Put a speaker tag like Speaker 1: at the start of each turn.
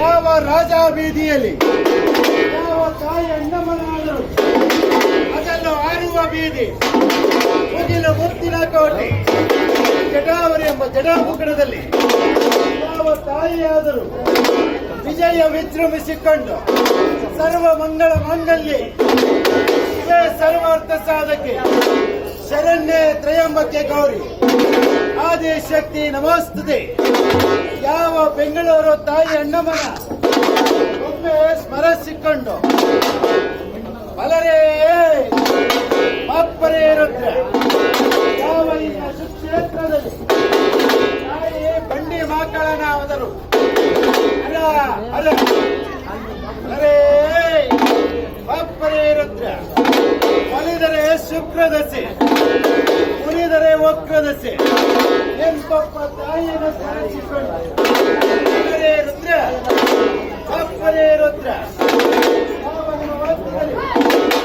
Speaker 1: ಯಾವ ರಾಜ ಬೀದಿಯಲ್ಲಿ ಯಾವ ತಾಯಿ ಅಣ್ಣಮ್ಮನಾದರು ಅದನ್ನು ಆರುವ ಬೀದಿ ಮುಗಿಲು ಮುತ್ತಿನ ಕೋಟೆ ಜಟಾವರಿ ಎಂಬ ಜಟಾಮುಕುಟದಲ್ಲಿ ಯಾವ ತಾಯಿಯಾದರೂ ವಿಜಯ ವಿಜೃಂಭಿಸಿಕೊಂಡು ಸರ್ವ ಮಂಗಳ ಮಾಂಗಲ್ಯ ಸರ್ವಾರ್ಥ ಸಾಧಕೆ ಶರಣ್ಯ ತ್ರಯಂಬಕೆ ಗೌರಿ ಆದಿಶಕ್ತಿ ನಮಸ್ತುತೆ. ಯಾವ ಬೆಂಗಳೂರು ತಾಯಿ ಅಣ್ಣಮ್ಮನ ಒಮ್ಮೆ ಸ್ಮರಿಸಿಕೊಂಡು ಬಲರೇ ಅಪ್ಪರೇ ರುದ್ರ ಯಾವ ಈ ಸುಕ್ಷೇತ್ರದಲ್ಲಿ ತಾಯಿ ಬಂಡಿ ಮಕ್ಕಳನಾದರು ಅಲ್ಲ ಅಲ್ಲ ಬಲರೇ ಅಪ್ಪರೇ ರುದ್ರ ಒಲಿದರೆ ಶುಕ್ರದಶೆ ಉಳಿದರೆ ವಕ್ರದಶೆ ಎಂಬಪ್ಪ ತಾಯಿಯನ್ನು ಸ್ಮರಿಸಿಕೊಂಡು ರುದ್ರ ಅಪ್ಪರೇ ರುದ್ರ